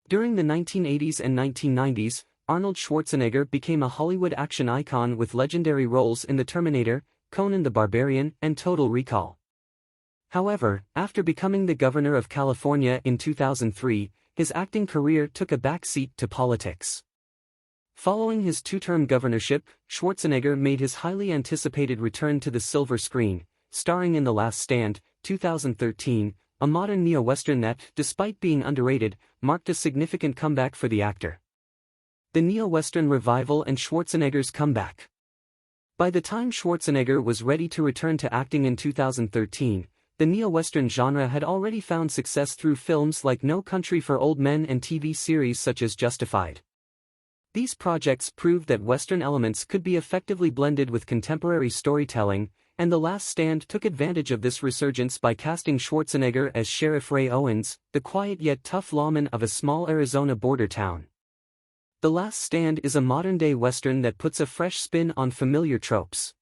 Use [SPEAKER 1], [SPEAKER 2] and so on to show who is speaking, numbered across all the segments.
[SPEAKER 1] During the 1980s and 1990s, Arnold Schwarzenegger became a Hollywood action icon with legendary roles in The Terminator, Conan the Barbarian, and Total Recall. However, after becoming the governor of California in 2003, his acting career took a backseat to politics. Following his two-term governorship, Schwarzenegger made his highly anticipated return to the silver screen, starring in The Last Stand, 2013, a modern neo-western that, despite being underrated, marked a significant comeback for the actor. The neo-western revival and Schwarzenegger's comeback. By the time Schwarzenegger was ready to return to acting in 2013, the neo-western genre had already found success through films like No Country for Old Men and TV series such as Justified. These projects proved that Western elements could be effectively blended with contemporary storytelling, and The Last Stand took advantage of this resurgence by casting Schwarzenegger as Sheriff Ray Owens, the quiet yet tough lawman of a small Arizona border town. The Last Stand is a modern-day Western that puts a fresh spin on familiar tropes.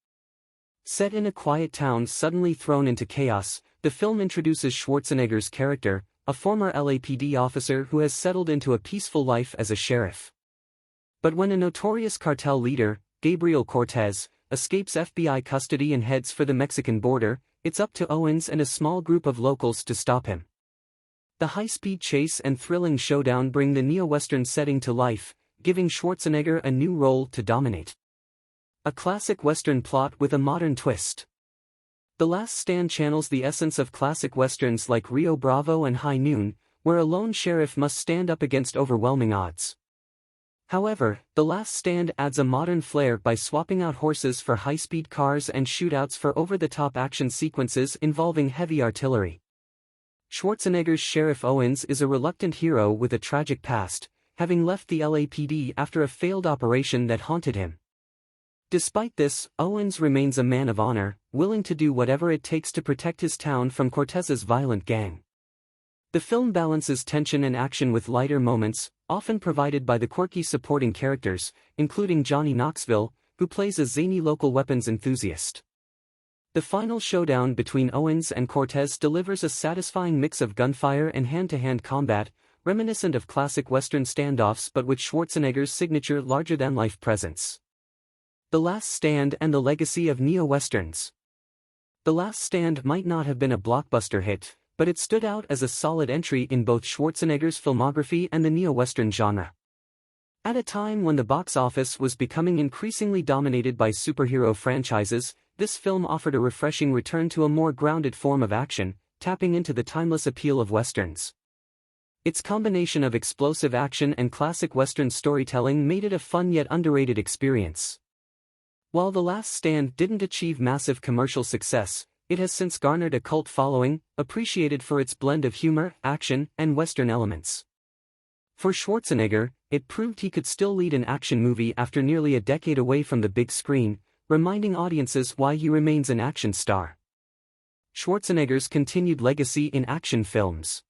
[SPEAKER 1] Set in a quiet town suddenly thrown into chaos, the film introduces Schwarzenegger's character, a former LAPD officer who has settled into a peaceful life as a sheriff. But when a notorious cartel leader, Gabriel Cortez, escapes FBI custody and heads for the Mexican border, it's up to Owens and a small group of locals to stop him. The high-speed chase and thrilling showdown bring the neo-western setting to life, giving Schwarzenegger a new role to dominate. A classic Western plot with a modern twist. The Last Stand channels the essence of classic Westerns like Rio Bravo and High Noon, where a lone sheriff must stand up against overwhelming odds. However, The Last Stand adds a modern flair by swapping out horses for high-speed cars and shootouts for over-the-top action sequences involving heavy artillery. Schwarzenegger's Sheriff Owens is a reluctant hero with a tragic past, having left the LAPD after a failed operation that haunted him. Despite this, Owens remains a man of honor, willing to do whatever it takes to protect his town from Cortez's violent gang. The film balances tension and action with lighter moments, often provided by the quirky supporting characters, including Johnny Knoxville, who plays a zany local weapons enthusiast. The final showdown between Owens and Cortez delivers a satisfying mix of gunfire and hand-to-hand combat, reminiscent of classic Western standoffs but with Schwarzenegger's signature larger-than-life presence. The Last Stand and the legacy of neo-westerns. The Last Stand might not have been a blockbuster hit, but it stood out as a solid entry in both Schwarzenegger's filmography and the neo-western genre. At a time when the box office was becoming increasingly dominated by superhero franchises, this film offered a refreshing return to a more grounded form of action, tapping into the timeless appeal of westerns. Its combination of explosive action and classic Western storytelling made it a fun yet underrated experience. While The Last Stand didn't achieve massive commercial success, it has since garnered a cult following, appreciated for its blend of humor, action, and Western elements. For Schwarzenegger, it proved he could still lead an action movie after nearly a decade away from the big screen, reminding audiences why he remains an action star. Schwarzenegger's continued legacy in action films.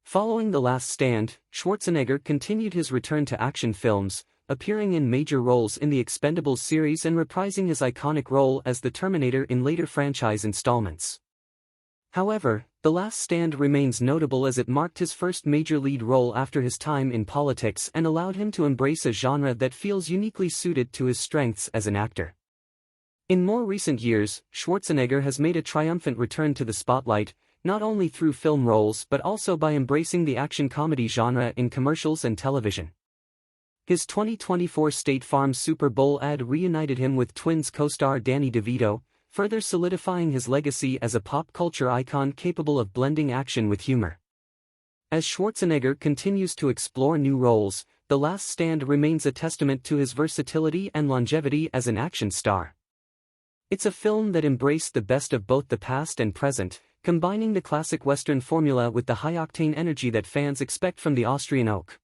[SPEAKER 1] Following The Last Stand, Schwarzenegger continued his return to action films, appearing in major roles in the Expendables series and reprising his iconic role as the Terminator in later franchise installments. However, The Last Stand remains notable as it marked his first major lead role after his time in politics and allowed him to embrace a genre that feels uniquely suited to his strengths as an actor. In more recent years, Schwarzenegger has made a triumphant return to the spotlight, not only through film roles but also by embracing the action comedy genre in commercials and television. His 2024 State Farm Super Bowl ad reunited him with Twins co-star Danny DeVito, further solidifying his legacy as a pop culture icon capable of blending action with humor. As Schwarzenegger continues to explore new roles, The Last Stand remains a testament to his versatility and longevity as an action star. It's a film that embraced the best of both the past and present, combining the classic Western formula with the high-octane energy that fans expect from the Austrian oak.